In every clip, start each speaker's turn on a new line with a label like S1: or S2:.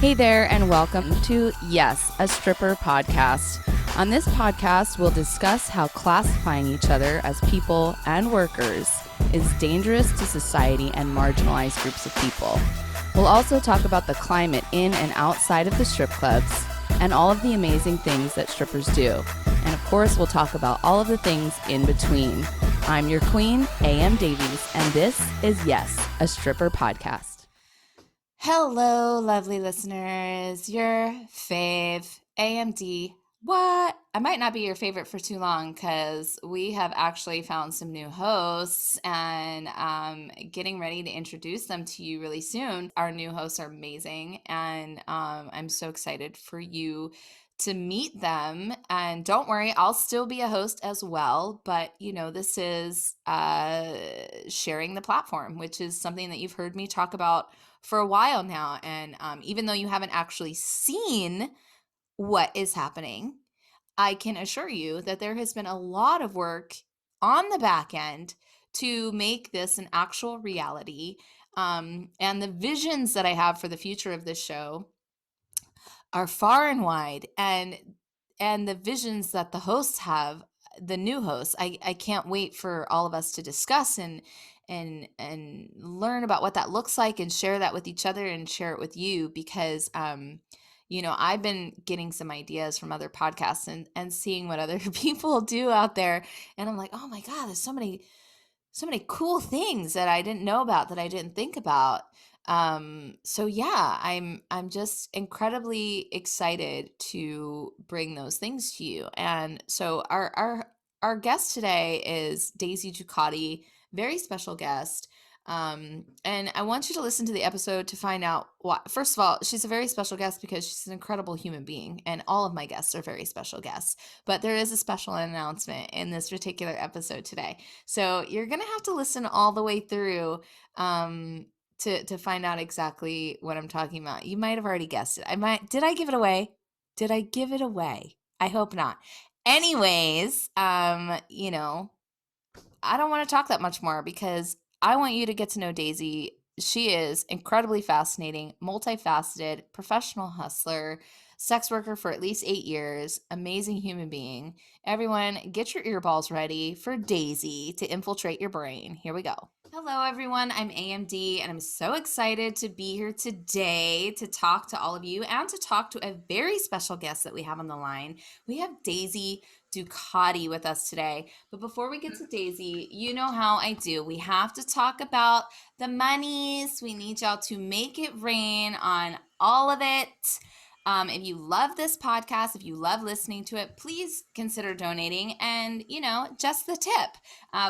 S1: Hey there, and welcome to YAS, a stripper podcast. On this podcast, we'll discuss how classifying each other as people and workers is dangerous to society and marginalized groups of people. We'll also talk about the climate in and outside of the strip clubs and all of the amazing things that strippers do. And of course, we'll talk about all of the things in between. I'm your queen, A.M. Davies, and this is YAS, a stripper podcast. Hello, lovely listeners. Your fave, AMD. What? I might not be your favorite for too long because we have actually found some new hosts and getting ready to introduce them to you really soon. Our new hosts are amazing, and I'm so excited for you to meet them. And don't worry, I'll still be a host as well. But, this is sharing the platform, which is something that you've heard me talk about for a while now. And even though you haven't actually seen what is happening, I can assure you that there has been a lot of work on the back end to make this an actual reality. And the visions that I have for the future of this show are far and wide. And the visions that the hosts have, the new hosts, I can't wait for all of us to discuss and learn about what that looks like and share that with each other and share it with you because I've been getting some ideas from other podcasts and seeing what other people do out there, and I'm like, oh my God, there's so many cool things that I didn't know about, that I didn't think about. So yeah, I'm just incredibly excited to bring those things to you. And so our guest today is Daisy Ducati, very special guest. And I want you to listen to the episode to find out why. First of all, she's a very special guest because she's an incredible human being, and all of my guests are very special guests. But there is a special announcement in this particular episode today. So you're going to have to listen all the way through to find out exactly what I'm talking about. You might have already guessed it. Did I give it away? Did I give it away? I hope not. Anyways, I don't want to talk that much more because I want you to get to know Daisy. She is incredibly fascinating, multifaceted, professional hustler, sex worker for at least 8 years, amazing human being. Everyone, get your earballs ready for Daisy to infiltrate your brain. Here we go. Hello, everyone. I'm AMD, and I'm so excited to be here today to talk to all of you and to talk to a very special guest that we have on the line. We have Daisy Ducati with us today. But before we get to Daisy, you know how I do. We have to talk about the monies. We need y'all to make it rain on all of it. If you love this podcast, if you love listening to it, please consider donating and, just the tip.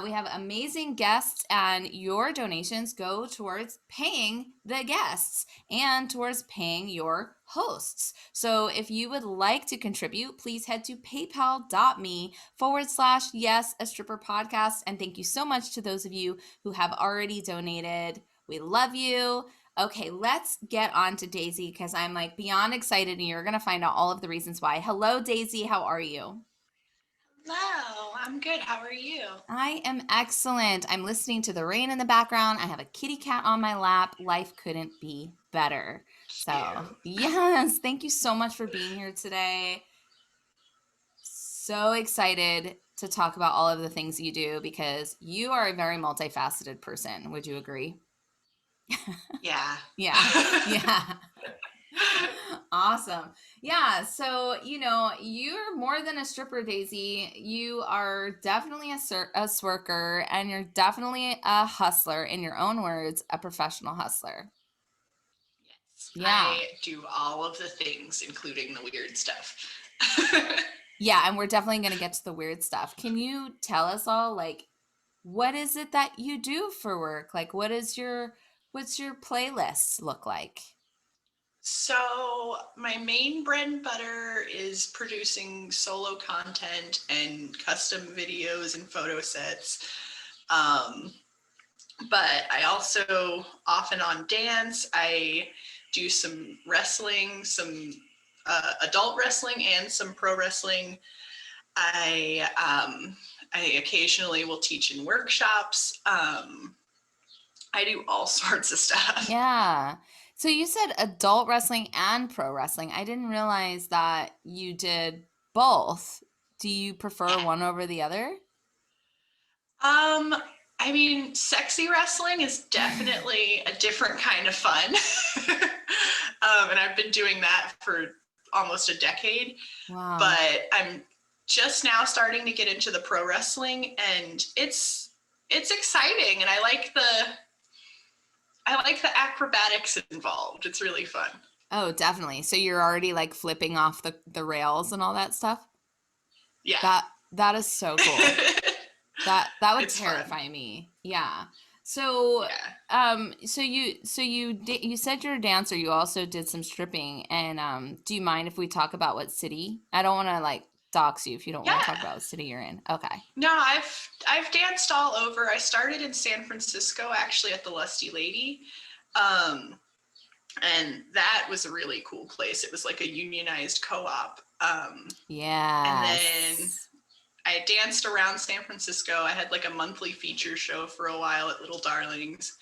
S1: We have amazing guests, and your donations go towards paying the guests and towards paying your hosts. So if you would like to contribute, please head to paypal.me/yes, a stripper podcast. And thank you so much to those of you who have already donated. We love you. Okay, let's get on to Daisy because I'm beyond excited, and you're going to find out all of the reasons why. Hello, Daisy. How are you?
S2: Hello, I'm good. How are you?
S1: I am excellent. I'm listening to the rain in the background. I have a kitty cat on my lap. Life couldn't be better. So, yes, thank you so much for being here today. So excited to talk about all of the things you do because you are a very multifaceted person. Would you agree?
S2: Yeah.
S1: Yeah. Awesome. Yeah. So, you're more than a stripper, Daisy. You are definitely a swerker, and you're definitely a hustler, in your own words, a professional hustler.
S2: Yes.
S1: Yeah.
S2: I do all of the things, including the weird stuff.
S1: Yeah. And we're definitely going to get to the weird stuff. Can you tell us all, what is it that you do for work? What's your playlist look like?
S2: So my main bread and butter is producing solo content and custom videos and photo sets. But I also off and on dance. I do some wrestling, some adult wrestling and some pro wrestling. I occasionally will teach in workshops. I do all sorts of stuff.
S1: Yeah. So you said adult wrestling and pro wrestling. I didn't realize that you did both. Do you prefer
S2: Yeah.
S1: one over the other?
S2: Um, I mean, sexy wrestling is definitely a different kind of fun. And I've been doing that for almost a decade,
S1: Wow.
S2: but I'm just now starting to get into the pro wrestling, and it's exciting, and I like the acrobatics involved. It's really fun.
S1: Oh, definitely. So you're already like flipping off the rails and all that stuff?
S2: Yeah.
S1: That is so cool. That would
S2: It's fun.
S1: terrify me. Yeah. So
S2: Yeah.
S1: you said you're a dancer. You also did some stripping. And do you mind if we talk about what city? I don't want to like dox you if you don't want to talk
S2: Yeah.
S1: about what city you're in. Okay.
S2: No, I've danced all over. I started in San Francisco, actually, at the Lusty Lady. Um, and that was a really cool place. It was like a unionized co-op. And then
S1: Yes.
S2: I danced around San Francisco. I had like a monthly feature show for a while at Little Darlings.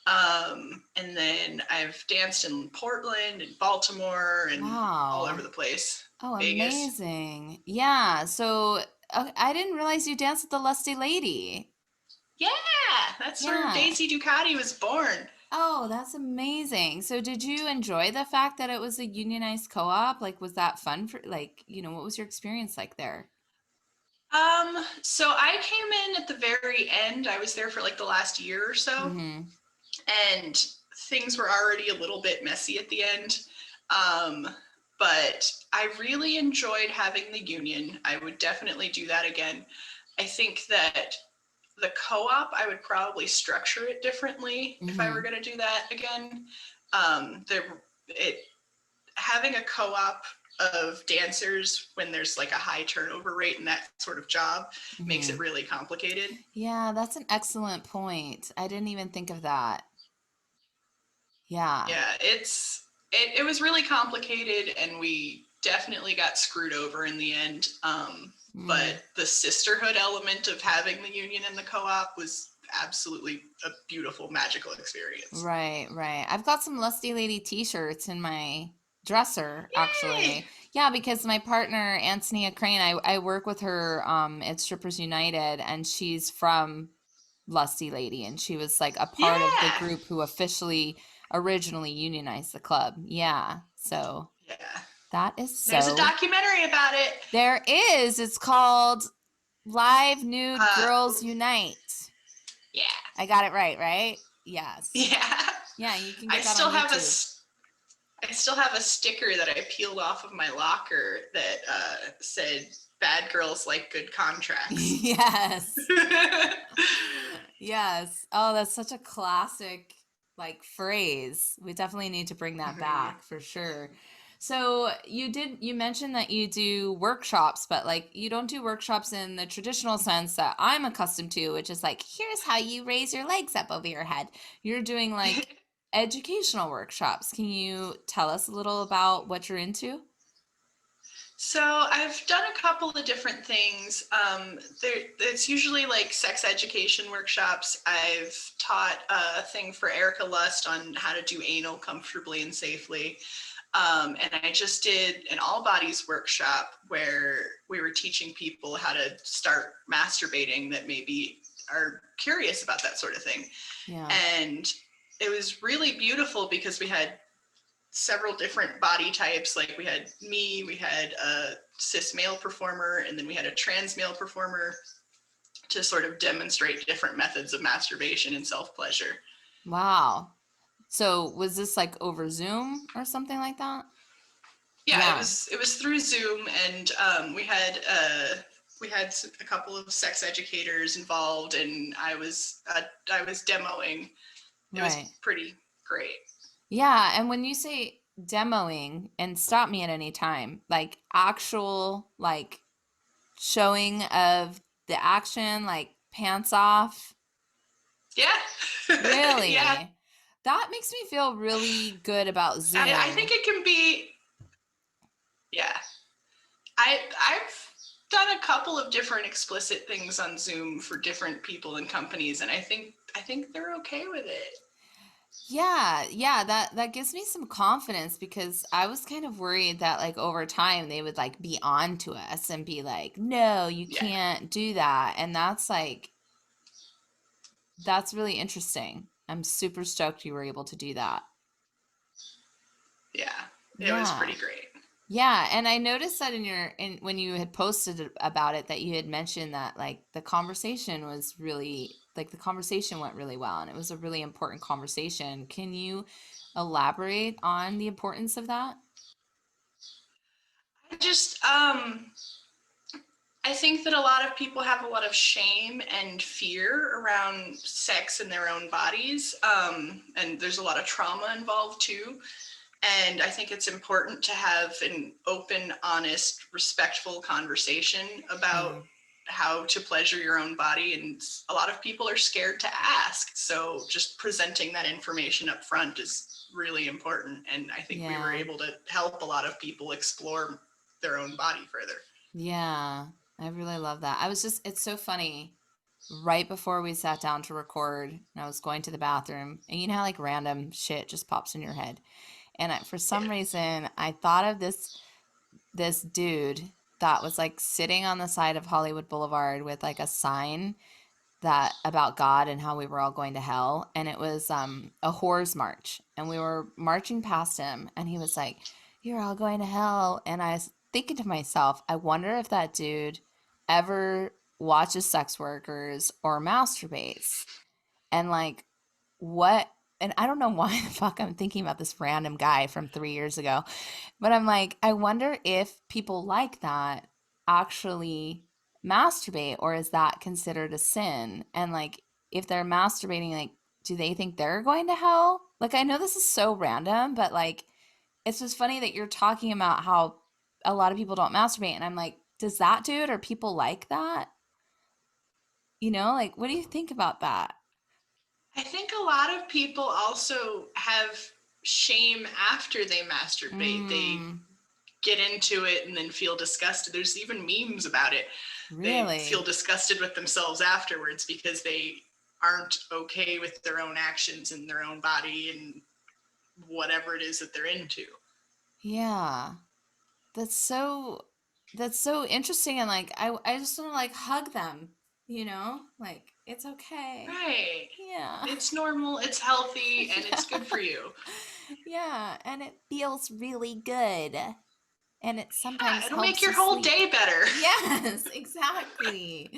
S2: And then I've danced in Portland and Baltimore and all over
S1: Wow.
S2: the place.
S1: Oh,
S2: Vegas.
S1: amazing. Yeah. So I didn't realize you danced with the Lusty Lady.
S2: Yeah, that's where
S1: Yeah.
S2: Daisy Ducati was born.
S1: Oh, that's amazing. So did you enjoy the fact that it was a unionized co-op? Like, was that fun for, like, what was your experience like there?
S2: So I came in at the very end. I was there for like the last year or so,
S1: Mm-hmm.
S2: and things were already a little bit messy at the end. Um, but I really enjoyed having the union. I would definitely do that again. I think that the co-op, I would probably structure it differently if I were
S1: Mm-hmm.
S2: going to do that again. There, it having a co-op of dancers when there's like a high turnover rate in that sort of job makes it
S1: Mm-hmm.
S2: really complicated.
S1: Yeah, that's an excellent point. I didn't even think of that. Yeah.
S2: Yeah, it was really complicated, and we definitely got screwed over in the end.
S1: Mm.
S2: But the sisterhood element of having the union and the co-op was absolutely a beautiful, magical experience.
S1: Right, right. I've got some Lusty Lady t-shirts in my dresser,
S2: Yay!
S1: actually. Yeah, because my partner, Antonia Crane, I work with her at Strippers United, and she's from Lusty Lady, and she was like a part of the
S2: Yeah,
S1: group who officially originally unionized the club. Yeah, so
S2: yeah.
S1: that is
S2: There's a
S1: so.
S2: documentary about it.
S1: There is. It's called Live Nude
S2: Uh,
S1: Girls Unite.
S2: yeah,
S1: I got it right, right? Yes.
S2: yeah.
S1: Yeah, you can
S2: I
S1: get that
S2: still
S1: on
S2: have a
S1: YouTube.
S2: I still have a sticker that I peeled off of my locker that said "Bad girls like good contracts."
S1: Yes. Yes. Oh, that's such a classic like phrase. We definitely need to bring that
S2: Mhm.
S1: back for sure. So you mentioned that you do workshops, but like you don't do workshops in the traditional sense that I'm accustomed to, which is like, here's how you raise your legs up over your head. You're doing like educational workshops. Can you tell us a little about what you're into?
S2: So I've done a couple of different things. It's usually like sex education workshops. I've taught a thing for Erica Lust on how to do anal comfortably and safely. And I just did an all bodies workshop where we were teaching people how to start masturbating that maybe are curious about that sort of thing.
S1: Yeah.
S2: And it was really beautiful because we had several different body types. Like we had me, we had a cis male performer, and then we had a trans male performer to sort of demonstrate different methods of masturbation and self pleasure.
S1: Wow. So was this like over Zoom or something like that?
S2: Yeah, it
S1: Yeah.
S2: was it was through Zoom, and we had a couple of sex educators involved, and I was demoing. It was
S1: Right.
S2: pretty great.
S1: Yeah, and when you say demoing, and stop me at any time, like actual like showing of the action, like pants off,
S2: Yeah, yeah.
S1: really? That makes me feel really good about
S2: I think
S1: Zoom.
S2: it can be. Yeah, I've done a couple of different explicit things on Zoom for different people and companies, and I think they're okay with it.
S1: Yeah, that gives me some confidence because I was kind of worried that like over time they would like be on to us and be like, "No, you
S2: Yeah,
S1: can't do that." And that's like that's really interesting. I'm super stoked you were able to do that.
S2: yeah, it was
S1: Yeah.
S2: pretty great.
S1: Yeah, and I noticed that in when you had posted about it that you had mentioned that like the conversation was really like the conversation went really well and it was a really important conversation. Can you elaborate on the importance of that?
S2: I just I think that a lot of people have a lot of shame and fear around sex in their own bodies, and there's a lot of trauma involved too. And I think it's important to have an open, honest, respectful conversation about
S1: Yeah.
S2: how to pleasure your own body. And a lot of people are scared to ask. So just presenting that information up front is really important. And I think we were
S1: Yeah.
S2: able to help a lot of people explore their own body further.
S1: Yeah. I really love that. It's so funny. Right before we sat down to record, and I was going to the bathroom, and you know how like random shit just pops in your head. And for some
S2: Yeah.
S1: reason, I thought of this dude that was like sitting on the side of Hollywood Boulevard with like a sign that about God and how we were all going to hell, and it was a whores march, and we were marching past him, and he was like, "You're all going to hell," and I was thinking to myself, I wonder if that dude ever watches sex workers or masturbates, and like what. And I don't know why the fuck I'm thinking about this random guy from 3 years ago, but I'm like, I wonder if people like that actually masturbate, or is that considered a sin? And like, if they're masturbating, like, do they think they're going to hell? Like, I know this is so random, but like, it's just funny that you're talking about how a lot of people don't masturbate. And I'm like, does that do it? Or people like that? Like, what do you think about that?
S2: I think a lot of people also have shame after they masturbate. They
S1: Mm,
S2: get into it and then feel disgusted. There's even memes about it. They feel
S1: really?
S2: disgusted with themselves afterwards because they aren't okay with their own actions and their own body and whatever it is that they're into.
S1: Yeah. That's so interesting, and like I just want to like hug them, Like it's okay.
S2: Right.
S1: Yeah.
S2: It's normal, it's healthy, and
S1: Yeah.
S2: it's good for you.
S1: Yeah, and it feels really good. And it
S2: Yeah,
S1: sometimes
S2: it'll make
S1: helps
S2: your
S1: you
S2: whole
S1: sleep.
S2: day better.
S1: Yes, exactly.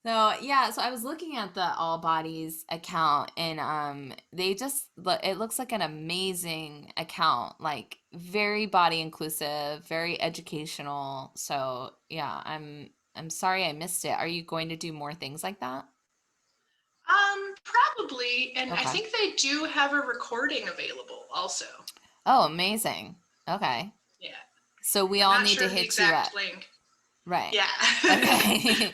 S1: So yeah, so I was looking at the All Bodies account, and they just look, it looks like an amazing account, like very body inclusive, very educational. So yeah, I'm sorry I missed it. Are you going to do more things like that?
S2: Probably, and I
S1: Okay.
S2: think they do have a recording available also.
S1: Oh, amazing. Okay.
S2: Yeah.
S1: So we
S2: I'm
S1: all
S2: not
S1: need
S2: sure
S1: to
S2: of the
S1: hit you up.
S2: exact link.
S1: Right.
S2: Yeah.
S1: Okay.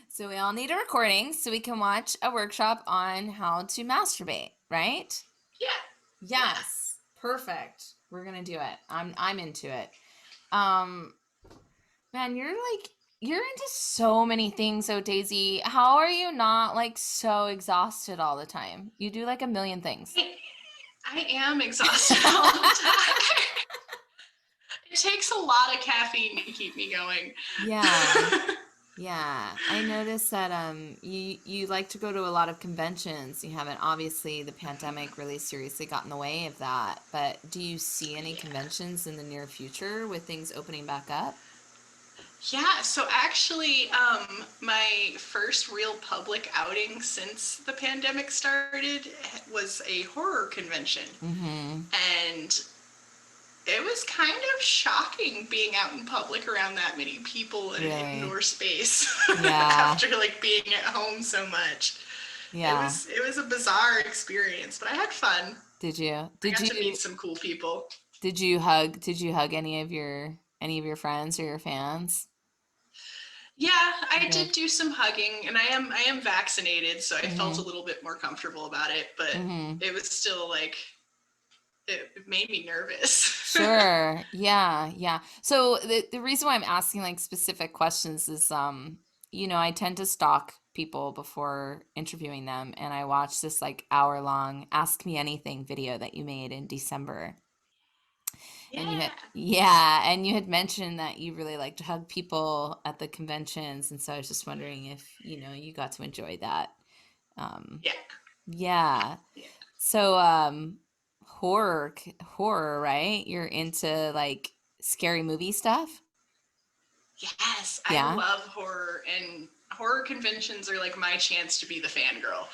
S1: So we all need a recording so we can watch a workshop on how to masturbate, right?
S2: Yeah. Yeah.
S1: Yes. Perfect. We're gonna do it. I'm into it. Um, man, you're into so many things, so Daisy. How are you not like so exhausted all the time? You do like a million things.
S2: I am exhausted all the time. It takes a lot of caffeine to keep me going.
S1: Yeah. Yeah, I noticed that you like to go to a lot of conventions. You haven't, obviously the pandemic really seriously got in the way of that, but do you see any
S2: Yeah.
S1: conventions in the near future with things opening back up?
S2: Yeah, so actually, my first real public outing since the pandemic started was a horror convention.
S1: Mm-hmm.
S2: And it was kind of shocking being out in public around that many people in an
S1: Really?
S2: indoor space
S1: Yeah.
S2: after like being at home so much.
S1: Yeah.
S2: It was a bizarre experience, but I had fun.
S1: Did you?
S2: I got to meet some cool people.
S1: Did you hug any of your friends or your fans?
S2: Yeah, I did
S1: Good.
S2: do some hugging, and I am vaccinated, so I felt a
S1: Mm-hmm.
S2: little bit more comfortable about it. But
S1: Mm-hmm.
S2: it was still like it made me nervous.
S1: Sure. Yeah, yeah. So the reason why I'm asking like specific questions is I tend to stalk people before interviewing them, and I watched this like hour-long Ask Me Anything video that you made in December. And you had,
S2: Yeah.
S1: yeah, and you had mentioned that you really like to hug people at the conventions, and so I was just wondering if, you got to enjoy that. Um,
S2: Yeah.
S1: yeah.
S2: Yeah.
S1: So, horror, right? You're into like scary movie stuff?
S2: Yes, I
S1: Yeah.
S2: love horror, and horror conventions are like my chance to be the fangirl.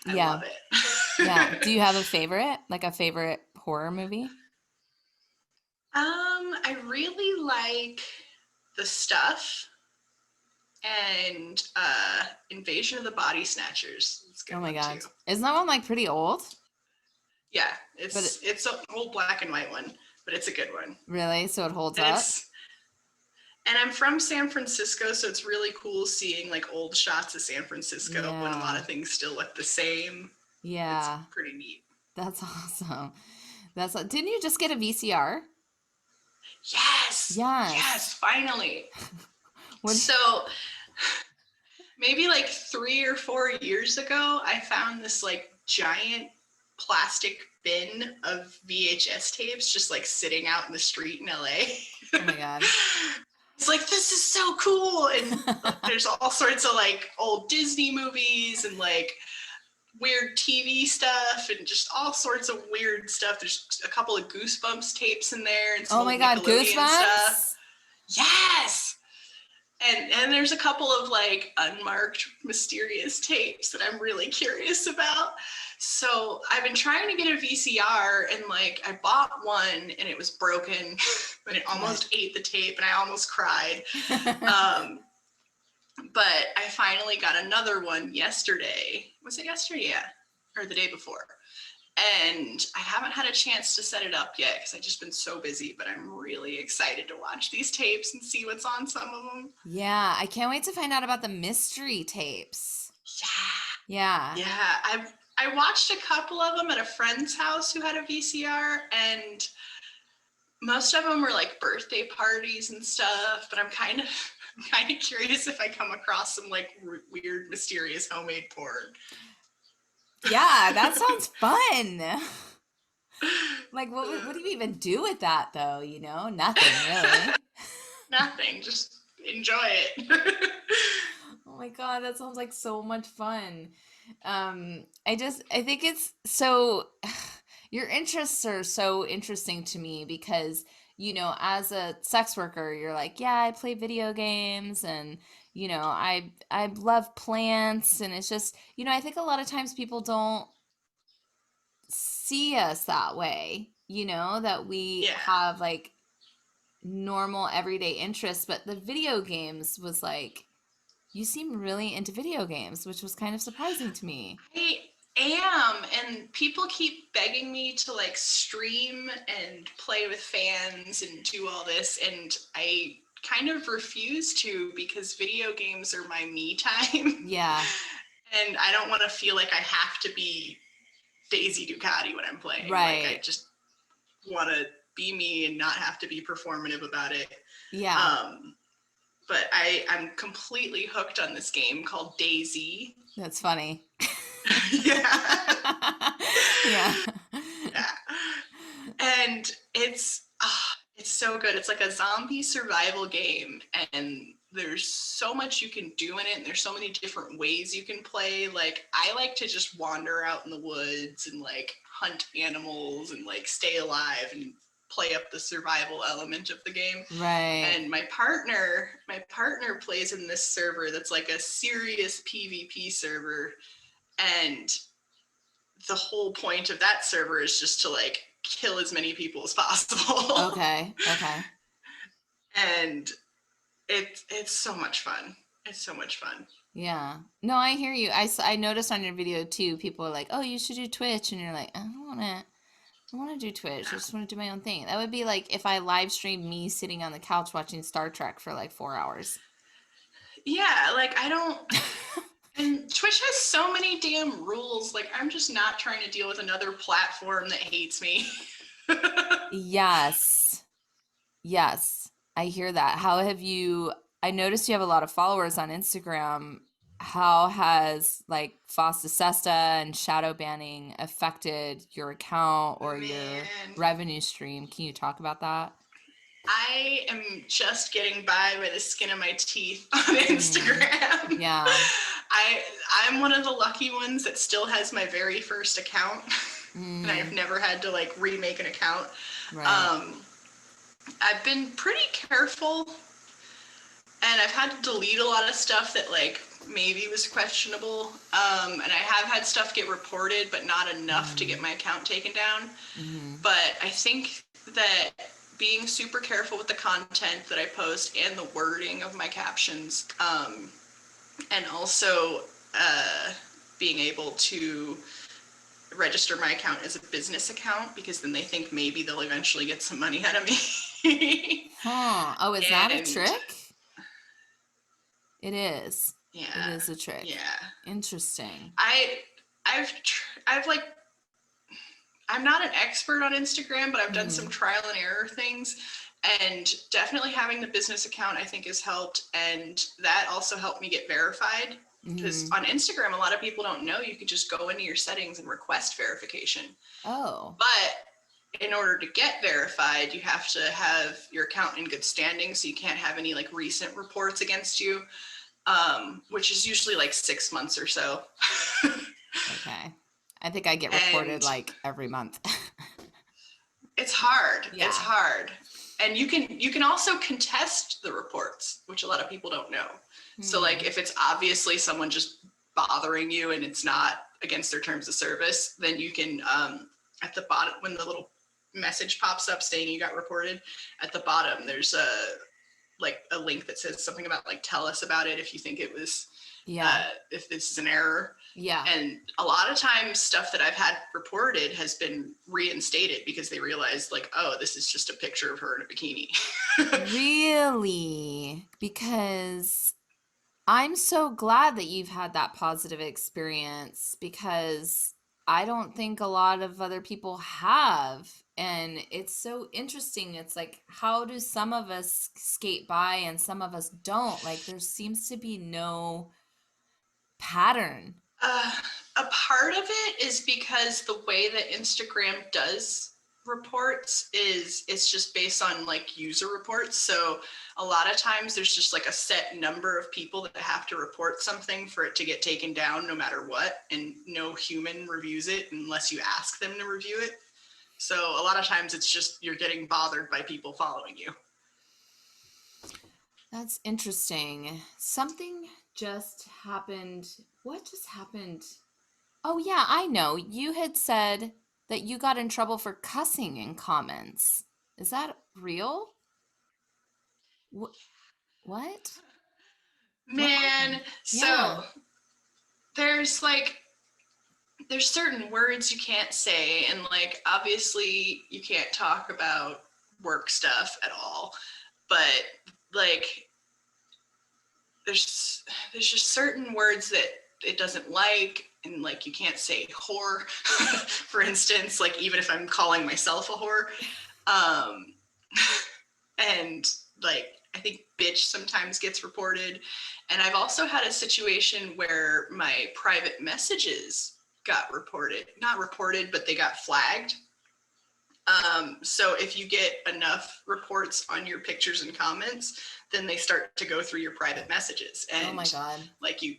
S2: I
S1: Yeah.
S2: love
S1: Yeah.
S2: it.
S1: Do you have a favorite? Like a favorite horror movie?
S2: I really like The Stuff and Invasion of the Body Snatchers. It's a
S1: Oh
S2: good
S1: my
S2: one too.
S1: God. Isn't that one like pretty old?
S2: Yeah,
S1: But
S2: it's an old black and white one, but it's a good one.
S1: really, so it holds
S2: And
S1: up?
S2: I'm from San Francisco, so it's really cool seeing like old shots of San Francisco when a lot
S1: Yeah.
S2: of things still look the same. It's
S1: Yeah.
S2: pretty neat.
S1: That's awesome. Didn't you just get a VCR?
S2: Yes,
S1: Yes.
S2: yes, finally.
S1: What?
S2: So maybe like 3 or 4 years ago, I found this like giant plastic bin of VHS tapes just like sitting out in the street in LA.
S1: Oh my God.
S2: It's like, this is so cool. And there's all sorts of like old Disney movies and like weird TV stuff and just all sorts of weird stuff. There's a couple of Goosebumps tapes in there and some
S1: Oh
S2: old
S1: my God,
S2: Nickelodeon stuff.
S1: Goosebumps?
S2: Yes. And there's a couple of like unmarked mysterious tapes that I'm really curious about. So I've been trying to get a VCR, and like I bought one and it was broken and it almost ate the tape and I almost cried. But I finally got another one yesterday. Was it yesterday? Yeah. Or the day before. And I haven't had a chance to set it up yet because I've just been so busy, but I'm really excited to watch these tapes and see what's on some of them.
S1: Yeah, I can't wait to find out about the mystery tapes.
S2: Yeah.
S1: Yeah.
S2: Yeah. I watched a couple of them at a friend's house who had a VCR, and most of them were like birthday parties and stuff, but I'm kind of curious if I come across some like weird, mysterious homemade porn.
S1: Yeah, that sounds fun. Like, what do you even do with that, though? Nothing really.
S2: Nothing, just enjoy it.
S1: Oh my God, that sounds like so much fun. I think it's so, your interests are so interesting to me because, as a sex worker, you're like, yeah, I play video games and, I love plants. And it's just, I think a lot of times people don't see us that way, that we
S2: Yeah.
S1: have like normal everyday interests, but the video games was like, you seem really into video games, which was kind of surprising to me.
S2: I am, and people keep begging me to like stream and play with fans and do all this, and I kind of refuse to because video games are my me time.
S1: Yeah.
S2: And I don't want to feel like I have to be Daisy Ducati when I'm playing.
S1: Right.
S2: Like I just want to be me and not have to be performative about it.
S1: Yeah.
S2: But I'm completely hooked on this game called Daisy.
S1: That's funny.
S2: Yeah.
S1: Yeah.
S2: Yeah. And it's so good. It's like a zombie survival game, and there's so much you can do in it, and there's so many different ways you can play. Like I like to just wander out in the woods and like hunt animals and like stay alive and play up the survival element of the game.
S1: Right.
S2: And my partner plays in this server that's like a serious PvP server, and the whole point of that server is just to like kill as many people as possible.
S1: Okay.
S2: And it's so much fun. It's so much fun.
S1: Yeah. No, I hear you. I noticed on your video too, people are like, "Oh, you should do Twitch." And you're like, I don't want to do Twitch. I just want to do my own thing. That would be like if I live streamed me sitting on the couch watching Star Trek for like 4 hours.
S2: Yeah, like I don't. And Twitch has so many damn rules. Like I'm just not trying to deal with another platform that hates me.
S1: Yes. Yes. I hear that. I noticed you have a lot of followers on Instagram. how has like FOSTA SESTA and shadow banning affected your account or your
S2: Man,
S1: revenue stream? Can you talk about that?
S2: I am just getting by the skin of my teeth on
S1: Mm,
S2: Instagram.
S1: yeah.
S2: I I'm one of the lucky ones that still has my very first account, and I've
S1: Mm,
S2: never had to like remake an account.
S1: right.
S2: Um, I've been pretty careful, and I've had to delete a lot of stuff that like maybe was questionable. And I have had stuff get reported, but not enough to get
S1: Mm,
S2: my account taken down.
S1: mm,
S2: But I think that being super careful with the content that I post and the wording of my captions, and also being able to register my account as a business account, because then they think maybe they'll eventually get some money out of me.
S1: huh. Oh, is that a
S2: And
S1: trick? It is. It
S2: yeah,
S1: is a trick.
S2: yeah.
S1: Interesting.
S2: I I've like, I'm not an expert on Instagram, but I've done some
S1: Mm,
S2: trial and error things. And definitely having the business account, I think, has helped. And that also helped me get verified. Because
S1: mm-hmm.
S2: on Instagram, a lot of people don't know you could just go into your settings and request verification.
S1: Oh,
S2: But in order to get verified, you have to have your account in good standing. So you can't have any like recent reports against you, which is usually like 6 months or so.
S1: okay. I think I get reported
S2: And
S1: like every month.
S2: it's hard. It's
S1: Yeah.
S2: hard. And you can also contest the reports, which a lot of people don't know. So like
S1: Hmm.
S2: if it's obviously someone just bothering you and it's not against their terms of service, then you can at the bottom, when the little message pops up saying you got reported, at the bottom there's a link that says something about like tell us about it if you think it was
S1: Yeah.
S2: if this is an error.
S1: Yeah.
S2: And a lot of times stuff that I've had reported has been reinstated because they realized like, oh, this is just a picture of her in a bikini.
S1: Really? Because I'm so glad that you've had that positive experience because I don't think a lot of other people have. And it's so interesting. It's like, how do some of us skate by and some of us don't? Like, there seems to be no pattern.
S2: uh, a part of it is because the way that Instagram does reports is it's just based on like user reports. So a lot of times there's just like a set number of people that have to report something for it to get taken down no matter what, and no human reviews it unless you ask them to review it. So a lot of times it's just you're getting bothered by people following you.
S1: That's interesting. Something just happened. What just happened? Oh, yeah, I know. You had said that you got in trouble for cussing in comments. Is that real? Wh- what? What
S2: Man,
S1: happened?
S2: so
S1: Yeah.
S2: there's like there's certain words you can't say, and like obviously you can't talk about work stuff at all, but like there's there's just certain words that it doesn't like, and like you can't say whore for instance, like even if I'm calling myself a whore. um and like I think bitch sometimes gets reported. And I've also had a situation where my private messages got reported, not reported, but they got flagged. So if you get enough reports on your pictures and comments, then they start to go through your private messages.
S1: Oh my
S2: And
S1: God.
S2: like you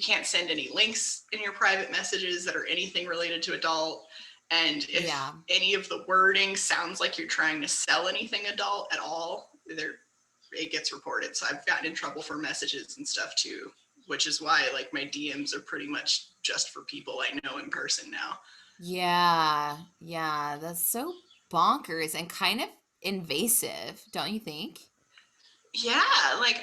S2: can't send any links in your private messages that are anything related to adult. And if
S1: Yeah.
S2: any of the wording sounds like you're trying to sell anything adult at all, it gets reported. So I've gotten in trouble for messages and stuff too, which is why like my DMs are pretty much just for people I know in person now.
S1: Yeah. Yeah. That's so bonkers and kind of invasive, don't you think?
S2: Yeah, like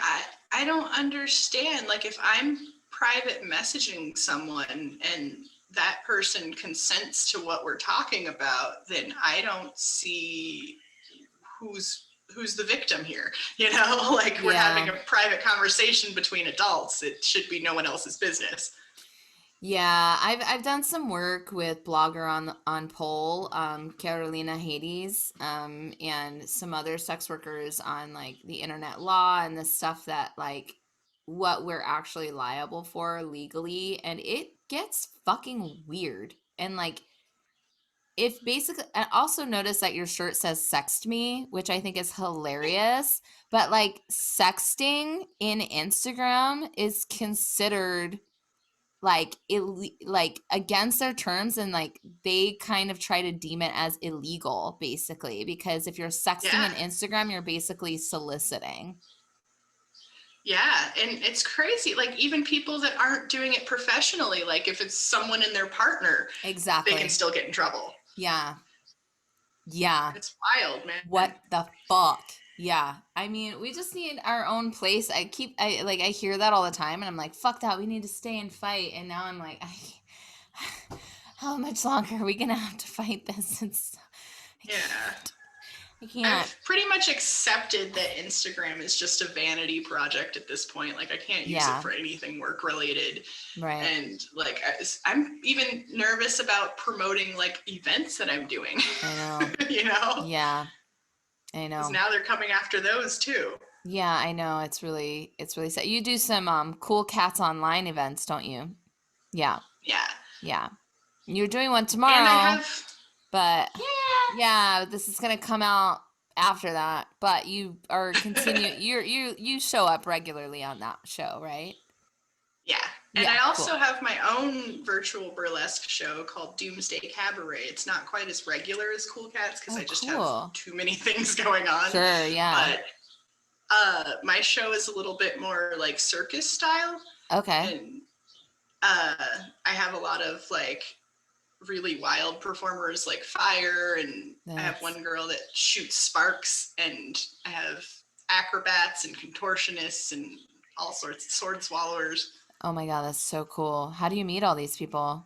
S2: I don't understand. Like if I'm private messaging someone and that person consents to what we're talking about, then I don't see who's the victim here. You know, like we're having
S1: Yeah.
S2: a private conversation between adults. It should be no one else's business.
S1: Yeah, I've done some work with blogger on Pole, Carolina Hades, and some other sex workers on like the internet law and the stuff that like what we're actually liable for legally, and it gets fucking weird. And like, if basically, I also notice that your shirt says sext me, which I think is hilarious, but like sexting in Instagram is considered like like against their terms, and like they kind of try to deem it as illegal basically, because if you're sexting
S2: Yeah.
S1: in Instagram, you're basically soliciting.
S2: Yeah, and it's crazy. Like even people that aren't doing it professionally, like if it's someone and their partner, they can
S1: Exactly.
S2: still get in trouble.
S1: Yeah. Yeah.
S2: It's wild, man.
S1: What the fuck? Yeah. I mean, we just need our own place. I hear that all the time, and I'm like, fuck that. We need to stay and fight. And now I'm like, how much longer are we gonna have to fight this? I
S2: Yeah.
S1: can't. I can't.
S2: I've pretty much accepted that Instagram is just a vanity project at this point. Like I can't use
S1: Yeah.
S2: it for anything work related.
S1: Right.
S2: And like I'm even nervous about promoting like events that I'm doing.
S1: I know.
S2: You know?
S1: Yeah. I know.
S2: Because now they're coming after those too.
S1: Yeah, I know. It's really sad. You do some cool cats online events, don't you? Yeah.
S2: Yeah.
S1: Yeah. You're doing one tomorrow.
S2: And I have
S1: But yeah, this is gonna come out after that. But you are you show up regularly on that show, right?
S2: Yeah. And
S1: Yeah,
S2: I also
S1: cool.
S2: have my own virtual burlesque show called Doomsday Cabaret. It's not quite as regular as Cool Cats because
S1: Oh,
S2: I just
S1: cool.
S2: have too many things going on.
S1: Sure, yeah.
S2: But my show is a little bit more like circus style.
S1: Okay.
S2: And I have a lot of like really wild performers like fire, and I have
S1: Nice.
S2: one girl that shoots sparks, and I have acrobats and contortionists and all sorts of sword swallowers.
S1: Oh my God, that's so cool. How do you meet all these people?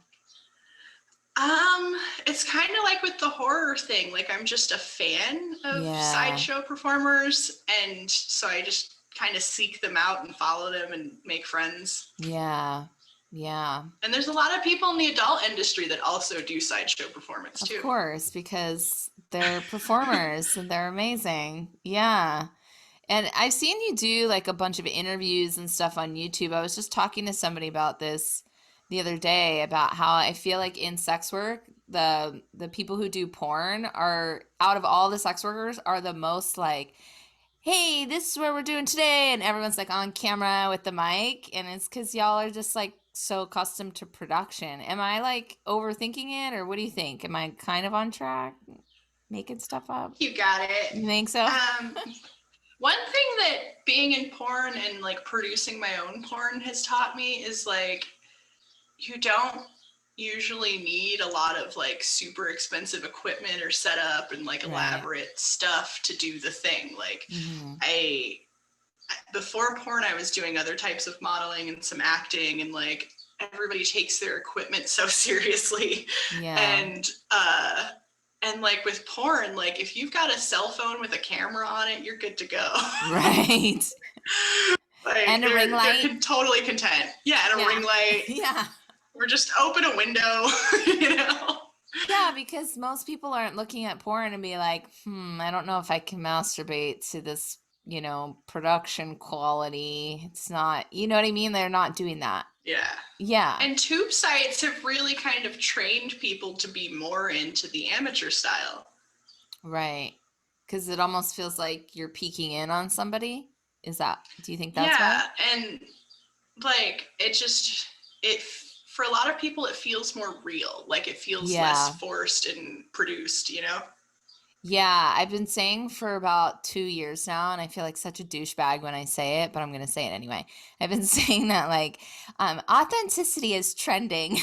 S2: It's kind of like with the horror thing. Like I'm just a fan of
S1: Yeah.
S2: sideshow performers, and so I just kind of seek them out and follow them and make friends.
S1: Yeah. Yeah.
S2: And there's a lot of people in the adult industry that also do sideshow performance too.
S1: Of course, because they're performers and they're amazing. Yeah. And I've seen you do like a bunch of interviews and stuff on YouTube. I was just talking to somebody about this the other day, about how I feel like in sex work, the people who do porn are, out of all the sex workers, are the most like, hey, this is what we're doing today, and everyone's like on camera with the mic, and it's because y'all are just like so accustomed to production. Am I like overthinking it, or what do you think? Am I kind of on track, making stuff up?
S2: You got it.
S1: You think so?
S2: One thing that being in porn and like producing my own porn has taught me is like you don't usually need a lot of like super expensive equipment or setup and like elaborate stuff to do the thing. Like before porn, I was doing other types of modeling and some acting, and like everybody takes their equipment so seriously.
S1: Yeah.
S2: And like with porn, like if you've got a cell phone with a camera on it, you're good to go.
S1: Right.
S2: Like,
S1: And a ring light.
S2: They're totally content. Yeah, and a ring light.
S1: Yeah.
S2: Or just open a window, you know?
S1: Yeah, because most people aren't looking at porn and be like, I don't know if I can masturbate to this, production quality. It's not, you know what I mean? They're not doing that.
S2: Yeah.
S1: Yeah.
S2: And tube sites have really kind of trained people to be more into the amateur style.
S1: Right. Because it almost feels like you're peeking in on somebody. Do you think that's why?
S2: Yeah, and like for a lot of people it feels more real. Like it feels less forced and produced, you know?
S1: Yeah, I've been saying for about 2 years now, and I feel like such a douchebag when I say it, but I'm going to say it anyway. I've been saying that like authenticity is trending.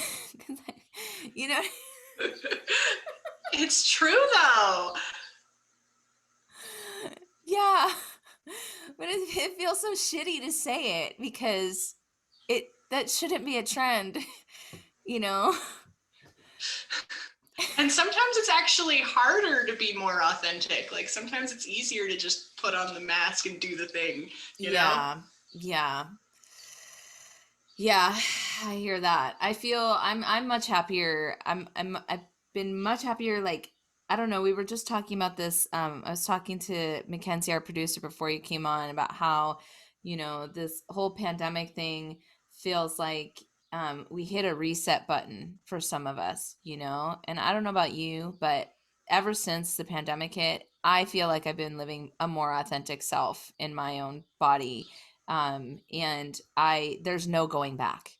S2: It's true though.
S1: Yeah, but it feels so shitty to say it, because that shouldn't be a trend,
S2: And sometimes it's actually harder to be more authentic. Like sometimes it's easier to just put on the mask and do the thing, you know?
S1: Yeah. Yeah, I hear that. I feel I'm much happier. I've been much happier. Like, I don't know, we were just talking about this. I was talking to Mackenzie, our producer, before you came on, about how this whole pandemic thing feels like we hit a reset button for some of us, and I don't know about you, but ever since the pandemic hit, I feel like I've been living a more authentic self in my own body. And there's no going back,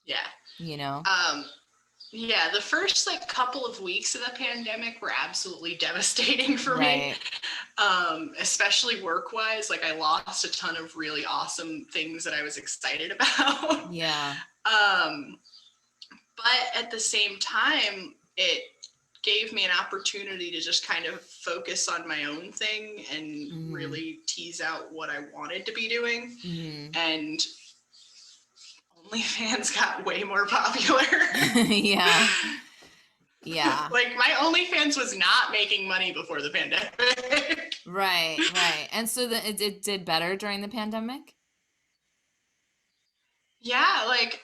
S2: Yeah.
S1: you know?
S2: Yeah, the first like couple of weeks of the pandemic were absolutely devastating for me.
S1: Right.
S2: Especially work-wise. Like I lost a ton of really awesome things that I was excited about.
S1: Yeah.
S2: But at the same time, it gave me an opportunity to just kind of focus on my own thing and really tease out what I wanted to be doing. And OnlyFans got way more popular.
S1: Yeah. Yeah.
S2: Like my OnlyFans was not making money before the pandemic.
S1: Right. And so it did better during the pandemic?
S2: Yeah, like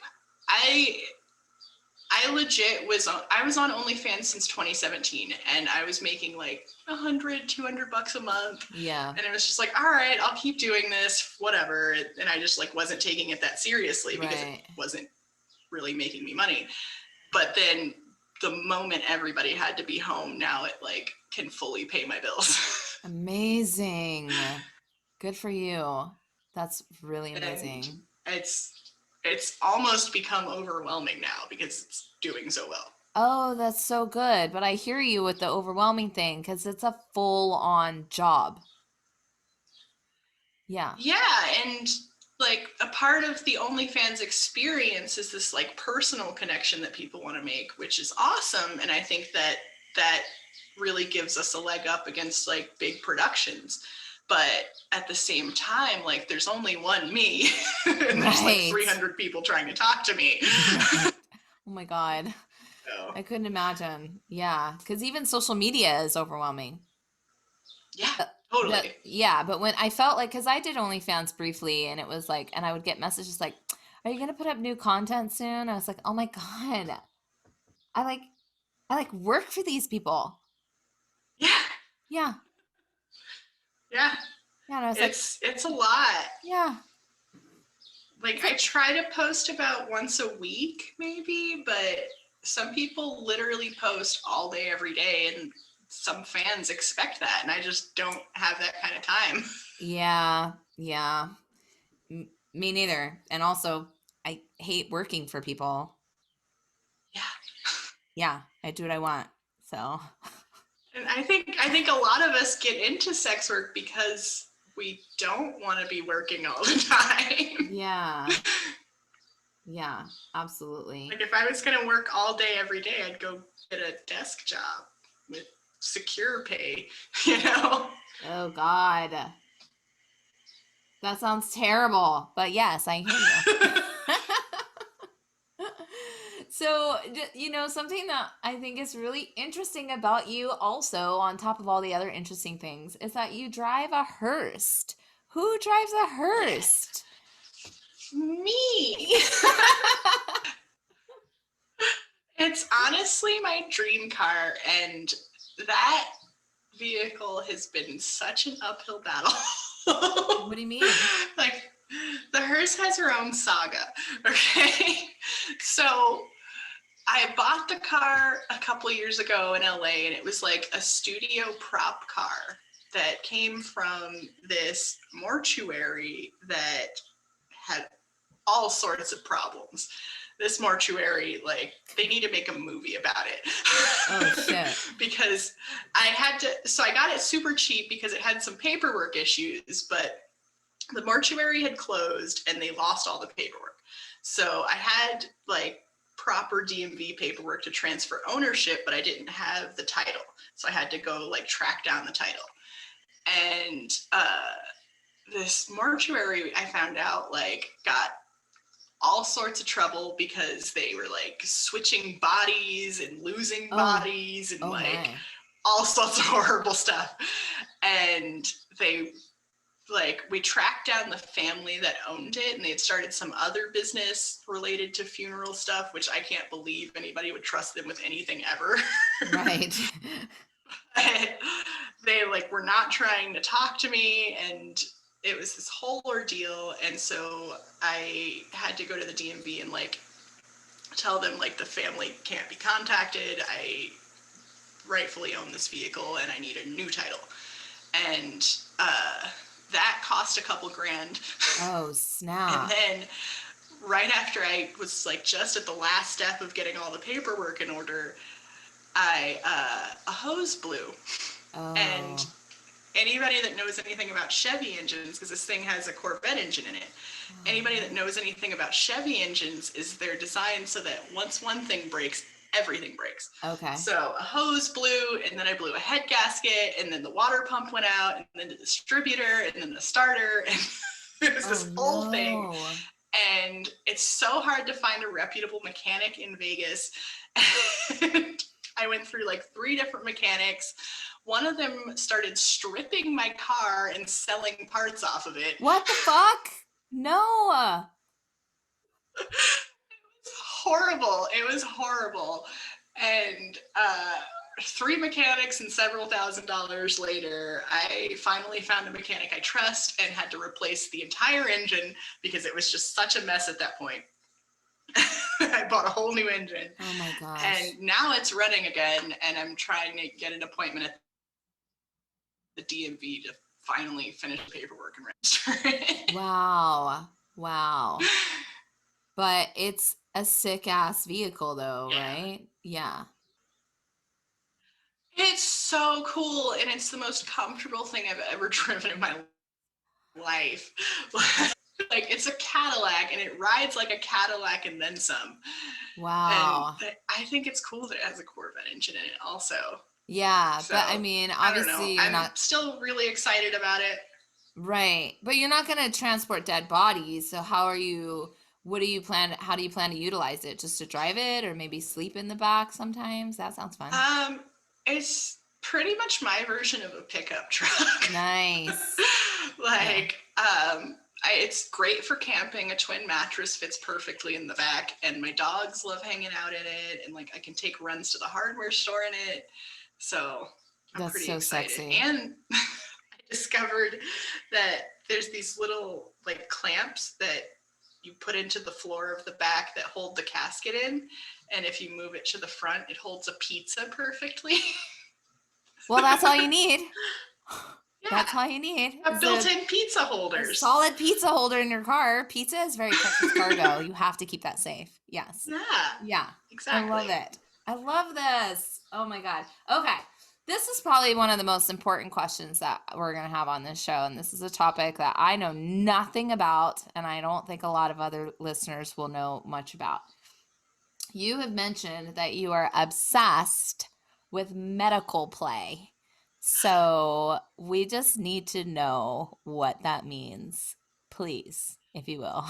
S2: I legit I was on OnlyFans since 2017 and I was making like $100-200 a month.
S1: Yeah.
S2: And it was just like, all right, I'll keep doing this, whatever. And I just like wasn't taking it that seriously because it wasn't really making me money. But then the moment everybody had to be home, now it like can fully pay my bills.
S1: Amazing. Good for you. That's really amazing.
S2: And it's almost become overwhelming now because it's doing so well.
S1: Oh, that's so good. But I hear you with the overwhelming thing because it's a full-on job. Yeah.
S2: Yeah, and like a part of the OnlyFans experience is this like personal connection that people want to make, which is awesome. And I think that really gives us a leg up against like big productions. But at the same time, like there's only one me and there's like 300 people trying to talk to me.
S1: Oh my God. So. I couldn't imagine. Yeah. Because even social media is overwhelming.
S2: Yeah, totally.
S1: But when I felt like, because I did OnlyFans briefly and it was like, and I would get messages like, are you going to put up new content soon? I was like, oh my God. I work for these people.
S2: Yeah.
S1: Yeah.
S2: Yeah.
S1: Yeah. And I was
S2: it's a lot.
S1: Yeah.
S2: Like I try to post about once a week maybe, but some people literally post all day, every day. And some fans expect that. And I just don't have that kind of time.
S1: Yeah. Yeah. Me neither. And also I hate working for people.
S2: Yeah.
S1: Yeah. I do what I want. So.
S2: And I think a lot of us get into sex work because we don't want to be working all the time.
S1: Yeah. Yeah, absolutely.
S2: Like if I was going to work all day, every day, I'd go get a desk job with secure pay,
S1: Oh God. That sounds terrible, but yes, I hear you. So, something that I think is really interesting about you also, on top of all the other interesting things, is that you drive a hearst. Who drives a hearst?
S2: Me. It's honestly my dream car, and that vehicle has been such an uphill battle.
S1: What do you mean?
S2: Like, the hearse has her own saga, okay? So I bought the car a couple years ago in LA, and it was like a studio prop car that came from this mortuary that had all sorts of problems. This mortuary, like, they need to make a movie about it.
S1: Oh, shit.
S2: Because I got it super cheap because it had some paperwork issues, but the mortuary had closed and they lost all the paperwork. So I had, like, proper DMV paperwork to transfer ownership, but I didn't have the title. So I had to go, like, track down the title. And this mortuary, I found out, like, got all sorts of trouble because they were like switching bodies and losing bodies and all sorts of horrible stuff. And we tracked down the family that owned it, and they had started some other business related to funeral stuff, which I can't believe anybody would trust them with anything ever.
S1: Right.
S2: They were not trying to talk to me, and it was this whole ordeal. And so I had to go to the DMV and like tell them like the family can't be contacted. I rightfully own this vehicle and I need a new title. And that cost a couple grand.
S1: Oh, snap.
S2: And then right after I was like just at the last step of getting all the paperwork in order, a hose blew.
S1: Oh.
S2: And anybody that knows anything about Chevy engines, because this thing has a Corvette engine in it, anybody that knows anything about Chevy engines is they're designed so that once one thing breaks, everything breaks.
S1: Okay.
S2: So a hose blew, and then I blew a head gasket, and then the water pump went out, and then the distributor, and then the starter, and it was this whole thing. And it's so hard to find a reputable mechanic in Vegas. And I went through like 3 different mechanics. One of them started stripping my car and selling parts off of it.
S1: What the fuck? No.
S2: It was horrible. It was horrible. And 3 mechanics and several $1,000s later, I finally found a mechanic I trust and had to replace the entire engine because it was just such a mess at that point. I bought a whole new engine.
S1: Oh my gosh.
S2: And now it's running again, and I'm trying to get an appointment at the DMV to finally finish the paperwork and register it.
S1: Wow. But it's a sick ass vehicle though, right? Yeah.
S2: It's so cool, and it's the most comfortable thing I've ever driven in my life. Like, it's a Cadillac, and it rides like a Cadillac and then some.
S1: Wow.
S2: And I think it's cool that it has a Corvette engine in it also.
S1: Yeah,
S2: So,
S1: but I mean, obviously you're
S2: I'm still really excited about it.
S1: Right. But you're not going to transport dead bodies. So how do you plan to utilize it? Just to drive it or maybe sleep in the back sometimes? That sounds fun.
S2: It's pretty much my version of a pickup truck.
S1: Nice.
S2: It's great for camping. A twin mattress fits perfectly in the back, and my dogs love hanging out in it, and like I can take runs to the hardware store in it. So I'm pretty excited.
S1: Sexy.
S2: And I discovered that there's these little like clamps that you put into the floor of the back that hold the casket in, and if you move it to the front, it holds a pizza perfectly.
S1: Well, that's all you need.
S2: Yeah,
S1: that's all you need.
S2: A built-in pizza holder.
S1: A solid pizza holder in your car. Pizza is very precious cargo. You have to keep that safe. Yes. Yeah.
S2: Exactly.
S1: I love it. I love this. Oh my God. Okay. This is probably one of the most important questions that we're going to have on this show. And this is a topic that I know nothing about, and I don't think a lot of other listeners will know much about. You have mentioned that you are obsessed with medical play. So we just need to know what that means, please, if you will.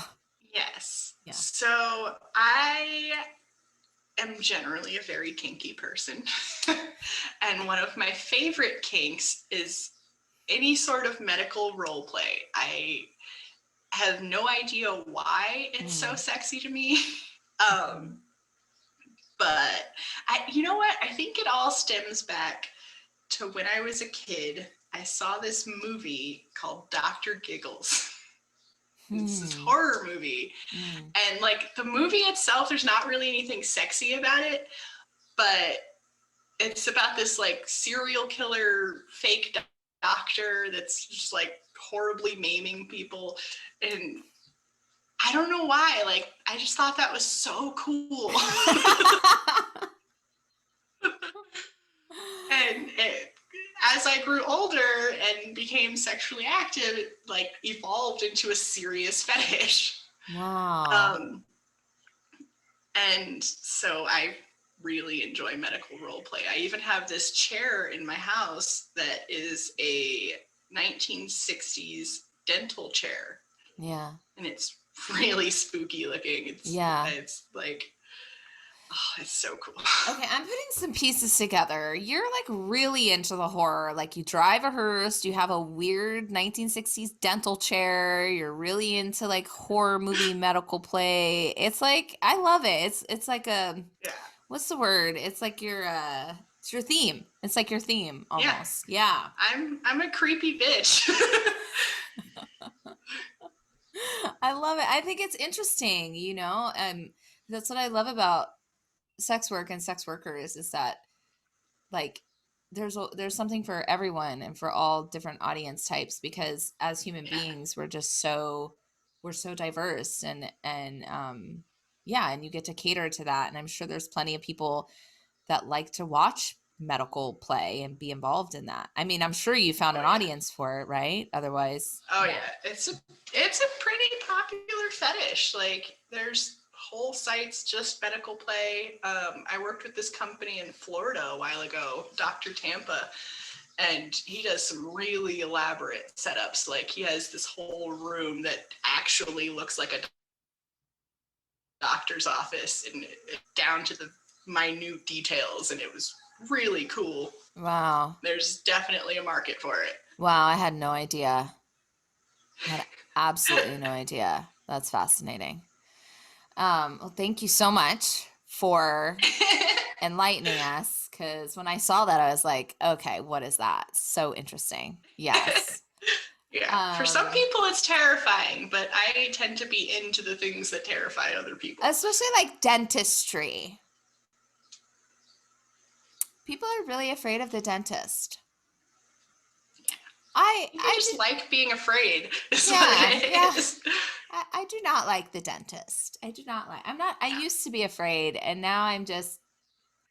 S2: Yes.
S1: Yeah.
S2: So I am generally a very kinky person. And one of my favorite kinks is any sort of medical role play. I have no idea why it's so sexy to me. But you know what? I think it all stems back to when I was a kid. I saw this movie called Dr. Giggles. It's this horror movie. And like the movie itself, there's not really anything sexy about it, but it's about this like serial killer fake doctor that's just like horribly maiming people. And I don't know why, like I just thought that was so cool. And as I grew older and became sexually active, it like evolved into a serious fetish.
S1: Wow.
S2: And so I really enjoy medical role play. I even have this chair in my house that is a 1960s dental chair.
S1: Yeah.
S2: And it's really spooky looking. It's like, oh, it's so cool.
S1: Okay, I'm putting some pieces together. You're like really into the horror. Like you drive a hearst, you have a weird 1960s dental chair. You're really into like horror movie medical play. It's like I love it. It's like a what's the word? It's like it's your theme. It's like your theme almost. Yeah.
S2: I'm a creepy bitch.
S1: I love it. I think it's interesting, that's what I love about sex work and sex workers is that like there's something for everyone and for all different audience types because as human
S2: Yeah.
S1: beings we're so diverse and yeah, and you get to cater to that, and I'm sure there's plenty of people that like to watch medical play and be involved in that. I mean, I'm sure you found
S2: Oh,
S1: an
S2: yeah.
S1: audience for it, right? Otherwise,
S2: Oh yeah, it's a pretty popular fetish. Like there's whole sites just medical play. I worked with this company in Florida a while ago, Dr. Tampa, and he does some really elaborate setups. Like he has this whole room that actually looks like a doctor's office and down to the minute details, and it was really cool.
S1: wow.
S2: There's definitely a market for it.
S1: Wow, I had no idea. I had absolutely no idea. That's fascinating. Well, thank you so much for enlightening us because when I saw that, I was like, okay, what is that? So interesting. Yes.
S2: Yeah, for some
S1: Um,
S2: people it's terrifying, but I tend to be into the things that terrify other people.
S1: especially like dentistry. People are really afraid of the dentist.
S2: You
S1: I
S2: just
S1: do,
S2: like being afraid, is what
S1: yeah, yeah.
S2: it is.
S1: I do not like the dentist. I do not like, I'm not, I
S2: Yeah,
S1: used to be afraid and now I'm just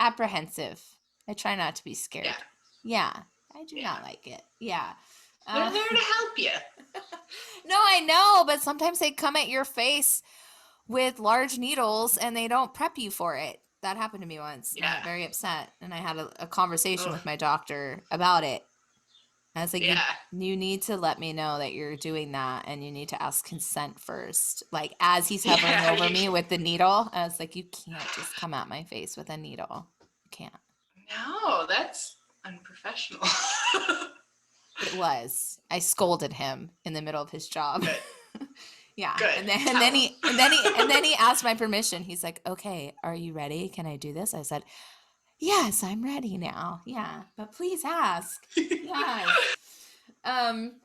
S1: apprehensive. I try not to be
S2: yeah,
S1: scared. Yeah, I do
S2: yeah.
S1: not like it. Yeah.
S2: They're
S1: Uh,
S2: there to help you.
S1: no, I know, but sometimes they come at your face with large needles and they don't prep you for it. That happened to me once and I got
S2: Yeah.
S1: very upset and I had a conversation
S2: Ugh.
S1: with my doctor about it. I was like,
S2: Yeah.
S1: you need to let me know that you're doing that and you need to ask consent first. Like as he's hovering
S2: Yeah.
S1: over me with the needle, I was like, you can't just come at my face with a needle. You can't.
S2: No, that's unprofessional.
S1: It was. I scolded him in the middle of his job.
S2: Good.
S1: Yeah.
S2: Good. Tell them.
S1: And then he asked my permission. He's like, "Okay, are you ready? Can I do this?" I said, "Yes, I'm ready now." Yeah, but please ask. Yes. Um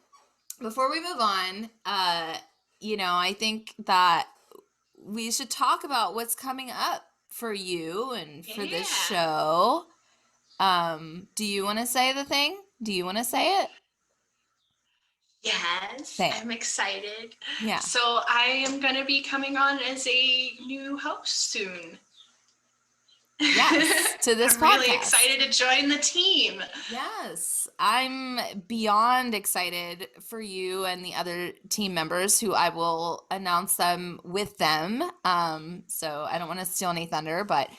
S1: Before we move on, I think that we should talk about what's coming up for you and for this
S2: Yeah.
S1: show. Do you want to say the thing? Do you want to say it?
S2: Yes,
S1: Say it.
S2: I'm excited.
S1: Yeah.
S2: So I am going to be coming on as a new host soon.
S1: Yes, to this
S2: I'm really
S1: podcast.
S2: excited to join the team.
S1: Yes, I'm beyond excited for you and the other team members who I will announce them with them. So I don't want to steal any thunder, but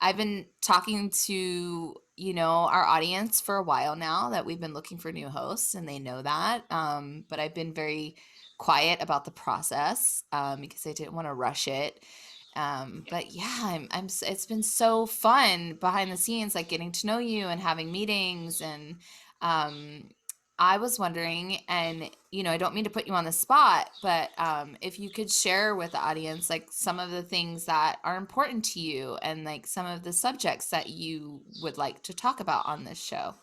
S1: I've been talking to, our audience for a while now that we've been looking for new hosts and they know that. But I've been very quiet about the process because I didn't want to rush it. But yeah, it's been so fun behind the scenes, like getting to know you and having meetings. And um, I was wondering, and I don't mean to put you on the spot, but if you could share with the audience, like some of the things that are important to you and like some of the subjects that you would like to talk about on this show.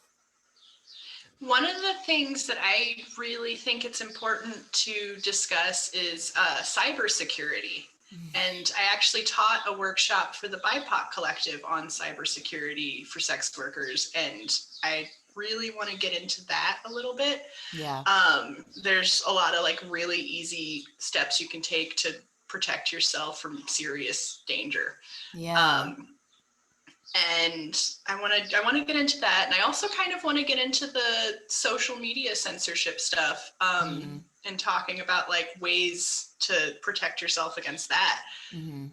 S2: One of the things that I really think it's important to discuss is cybersecurity. And I actually taught a workshop for the BIPOC Collective on cybersecurity for sex workers. And I really want to get into that a little bit.
S1: Yeah.
S2: There's a lot of like really easy steps you can take to protect yourself from serious danger.
S1: Yeah.
S2: And I want to get into that, and I also kind of want to get into the social media censorship stuff, and talking about like ways to protect yourself against that.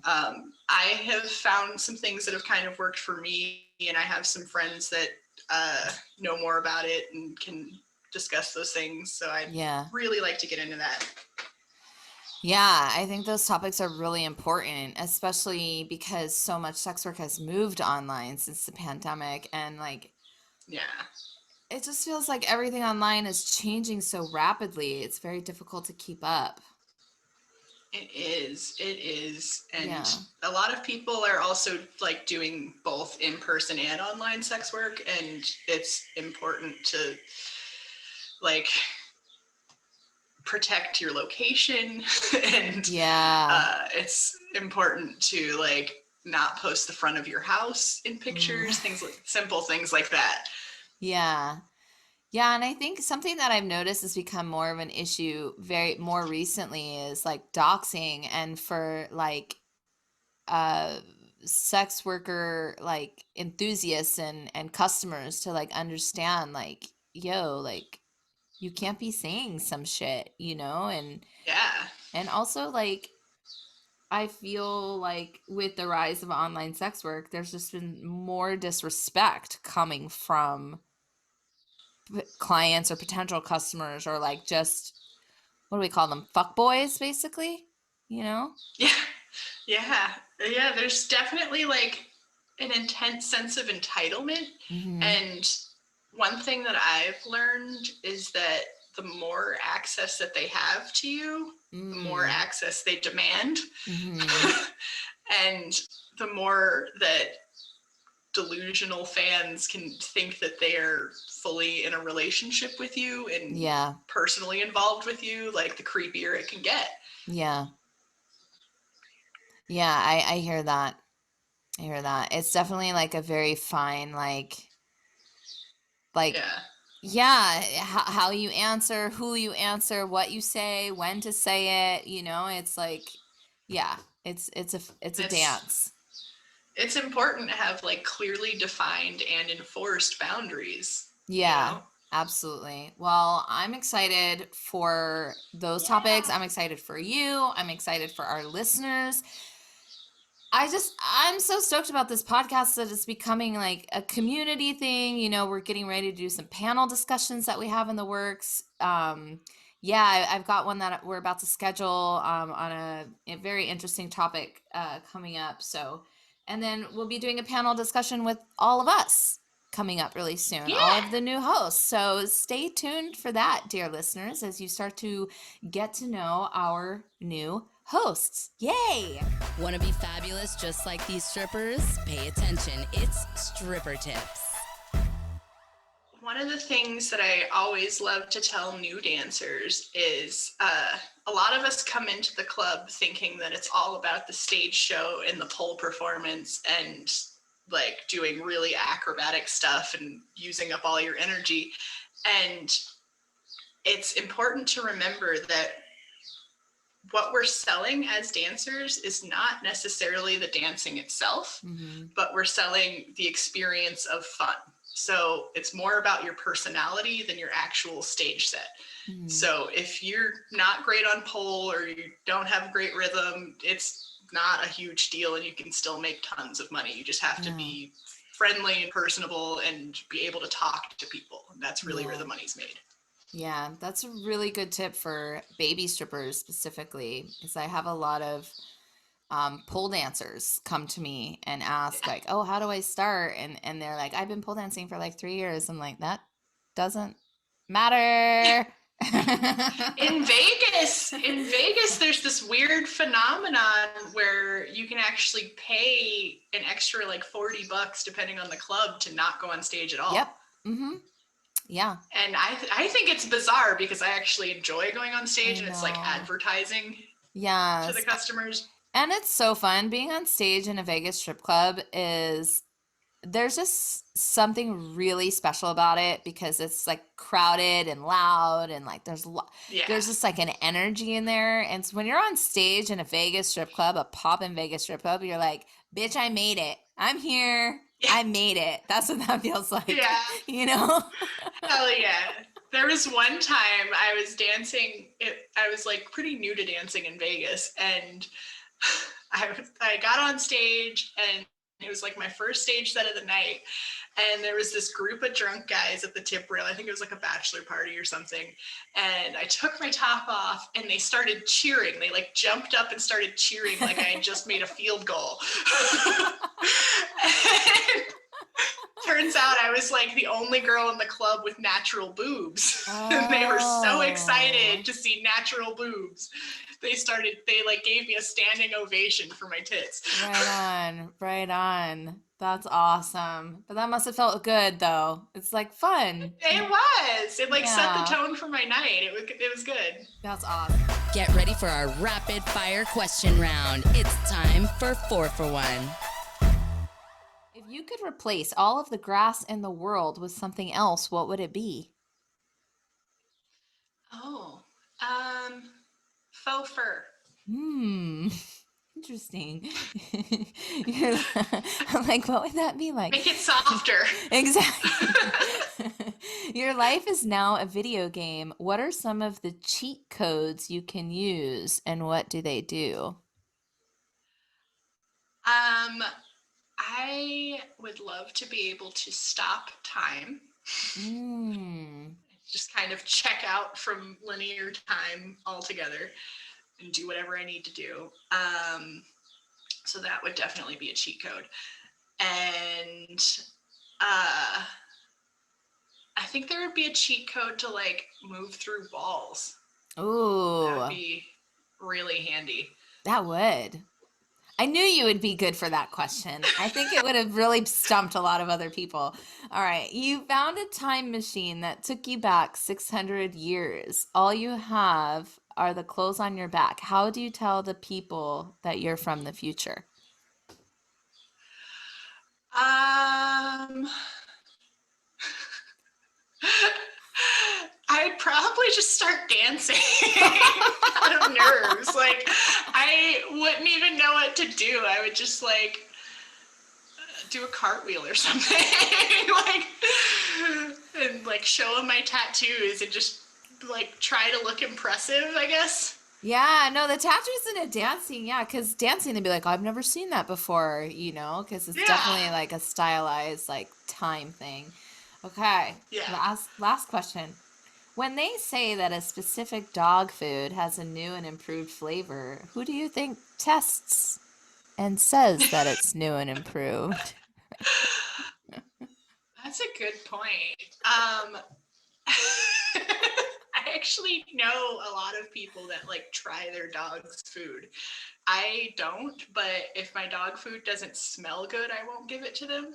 S2: I have found some things that have kind of worked for me, and I have some friends that know more about it and can discuss those things. So I'd really like to get into that.
S1: Yeah, I think those topics are really important, especially because so much sex work has moved online since the pandemic. And like,
S2: Yeah,
S1: it just feels like everything online is changing so rapidly. It's very difficult to keep up.
S2: it is. It is. And
S1: Yeah.
S2: a lot of people are also like doing both in-person and online sex work. And it's important to like protect your location and it's important to like not post the front of your house in pictures, things like simple things like that.
S3: Yeah. Yeah, and I think something that I've noticed has become more of an issue more recently is like doxing, and for like sex worker like enthusiasts and customers to like understand like, yo, like you can't be saying some shit, and also like I feel like with the rise of online sex work, there's just been more disrespect coming from clients or potential customers, or like just, what do we call them? Fuck boys, basically,
S2: Yeah. There's definitely like an intense sense of entitlement. And one thing that I've learned is that the more access that they have to you, the more access they demand. And the more that delusional fans can think that they are fully in a relationship with you and personally involved with you, like the creepier it can get.
S3: I hear that. It's definitely like a very fine how you answer, who you answer, what you say, when to say it, it's like, it's a dance.
S2: It's important to have like clearly defined and enforced boundaries.
S3: Absolutely. Well, I'm excited for those topics. I'm excited for you. I'm excited for our listeners. I'm so stoked about this podcast that it's becoming like a community thing. We're getting ready to do some panel discussions that we have in the works. I've got one that we're about to schedule on a very interesting topic coming up. So, and then we'll be doing a panel discussion with all of us coming up really soon, all of the new hosts. So stay tuned for that, dear listeners, as you start to get to know our new hosts. Yay!
S1: Want to be fabulous just like these strippers? Pay attention. It's Stripper Tips.
S2: One of the things that I always love to tell new dancers is a lot of us come into the club thinking that it's all about the stage show and the pole performance and like doing really acrobatic stuff and using up all your energy. And it's important to remember that what we're selling as dancers is not necessarily the dancing itself, but we're selling the experience of fun. So it's more about your personality than your actual stage set. So if you're not great on pole or you don't have great rhythm, it's not a huge deal and you can still make tons of money. You just have to be friendly and personable and be able to talk to people. And that's really where the money's made.
S3: Yeah, that's a really good tip for baby strippers specifically, because I have a lot of pole dancers come to me and ask like, oh, how do I start? And they're like, I've been pole dancing for like 3 years. I'm like, that doesn't matter.
S2: In Vegas, there's this weird phenomenon where you can actually pay an extra like $40 depending on the club to not go on stage at all.
S3: Yeah.
S2: And I think it's bizarre because I actually enjoy going on stage and it's like advertising to the customers.
S3: And it's so fun. Being on stage in a Vegas strip club there's just something really special about it because it's like crowded and loud and like there's just like an energy in there. And so when you're on stage in a Vegas strip club, a poppin' Vegas strip club, you're like, bitch, I made it. I'm here. I made it. That's what that feels like.
S2: Hell yeah. There was one time I was dancing. I was like pretty new to dancing in Vegas, and I got on stage, and it was like my first stage set of the night. And there was this group of drunk guys at the tip rail. I think it was like a bachelor party or something. And I took my top off and they started cheering. They like jumped up and started cheering like I had just made a field goal. Turns out I was like the only girl in the club with natural boobs. And they were so excited to see natural boobs. They like gave me a standing ovation for my tits.
S3: Right on. That's awesome. But that must have felt good though. It's like fun.
S2: It was. It like set the
S3: Yeah.
S2: tone for my night. It was good.
S3: That's awesome.
S1: Get ready for our rapid fire question round. It's time for 4 for 1.
S3: If you could replace all of the grass in the world with something else, what would it be?
S2: Oh, faux fur.
S3: Interesting. I'm like, what would that be like?
S2: Make it softer.
S3: Exactly. Your life is now a video game. What are some of the cheat codes you can use, and what do they do?
S2: I would love to be able to stop time. Just kind of check out from linear time altogether and do whatever I need to do. So that would definitely be a cheat code. And I think there would be a cheat code to like move through walls.
S3: Ooh.
S2: That would be really handy.
S3: That would. I knew you would be good for that question. I think it would have really stumped a lot of other people. All right. You found a time machine that took you back 600 years. All you have are the clothes on your back. How do you tell the people that you're from the future?
S2: I'd probably just start dancing out of nerves. Like, I wouldn't even know what to do. I would just like do a cartwheel or something, like, and like show them my tattoos and just like try to look impressive, I guess.
S3: Yeah, no, the tattoos and the dancing, yeah, because dancing, they'd be like, I've never seen that before, because it's definitely like a stylized, like, time thing. Okay, last question. When they say that a specific dog food has a new and improved flavor, who do you think tests and says that it's new and improved?
S2: That's a good point. I actually know a lot of people that like try their dog's food. I don't, but if my dog food doesn't smell good, I won't give it to them.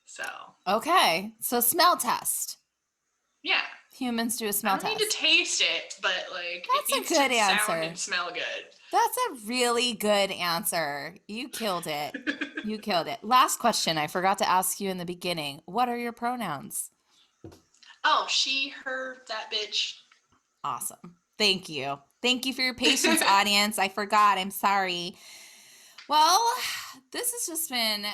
S2: So.
S3: Okay, so smell test.
S2: Yeah.
S3: Humans do a smell test.
S2: I don't need to taste it, but like
S3: that's
S2: it needs
S3: a good
S2: to
S3: answer.
S2: Sound and smell good.
S3: That's a really good answer. You killed it. You killed it. Last question. I forgot to ask you in the beginning. What are your pronouns?
S2: Oh, she, her, that bitch.
S3: Awesome. Thank you. Thank you for your patience, audience. I forgot. I'm sorry. Well, this has just been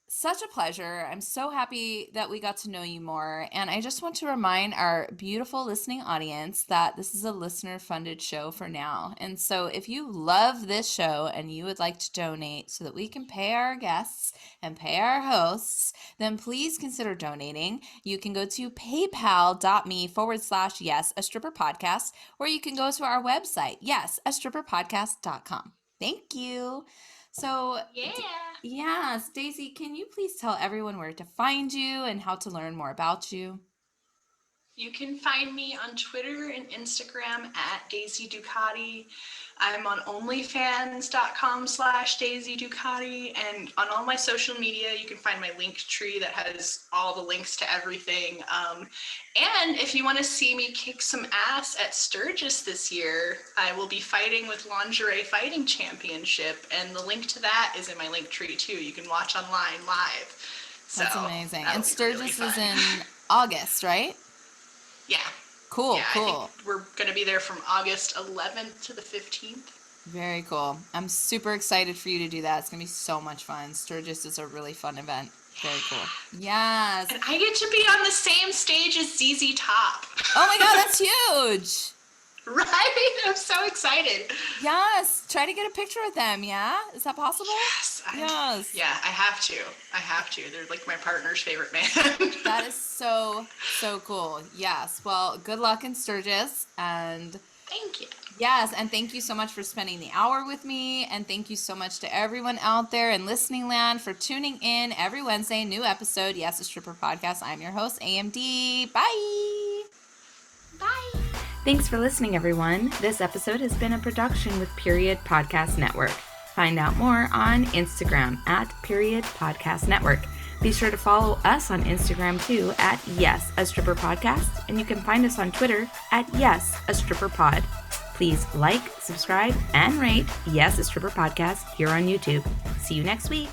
S3: such a pleasure. I'm so happy that we got to know you more. And I just want to remind our beautiful listening audience that this is a listener-funded show for now. And so if you love this show and you would like to donate so that we can pay our guests and pay our hosts, then please consider donating. You can go to paypal.me/yes, a stripper podcast, or you can go to our website, yes, a stripperpodcast.com. Thank you. So, yeah, Stacey, can you please tell everyone where to find you and how to learn more about you?
S2: You can find me on Twitter and Instagram at Daisy Ducati. I'm on onlyfans.com/Daisy Ducati, and on all my social media, you can find my link tree that has all the links to everything. And if you want to see me kick some ass at Sturgis this year, I will be fighting with Lingerie Fighting Championship, and the link to that is in my link tree too. You can watch online live.
S3: That's amazing. And Sturgis is in August, right?
S2: Yeah.
S3: Cool,
S2: yeah,
S3: cool.
S2: I think we're going to be there from August 11th to the 15th.
S3: Very cool. I'm super excited for you to do that. It's going to be so much fun. Sturgis is a really fun event. Very cool. Yes.
S2: And I get to be on the same stage as ZZ Top.
S3: Oh my God, that's huge.
S2: Right? I'm so excited.
S3: Yes. Try to get a picture with them, yeah? Is that possible?
S2: Yes.
S3: Yes.
S2: Yeah, I have to. They're like my partner's favorite band.
S3: That is so, so cool. Yes. Well, good luck in Sturgis. And
S2: Thank you.
S3: Yes, and thank you so much for spending the hour with me, and thank you so much to everyone out there in listening land for tuning in every Wednesday, new episode, Yes, a Stripper Podcast. I'm your host, AMD. Bye!
S2: Bye.
S1: Thanks for listening, everyone. This episode has been a production with Period Podcast Network. Find out more on Instagram at Period Podcast Network. Be sure to follow us on Instagram too at Yes, a Stripper Podcast, and you can find us on Twitter at Yes, a Stripper Pod. Please like, subscribe, and rate Yes, a Stripper Podcast here on YouTube. See you next week.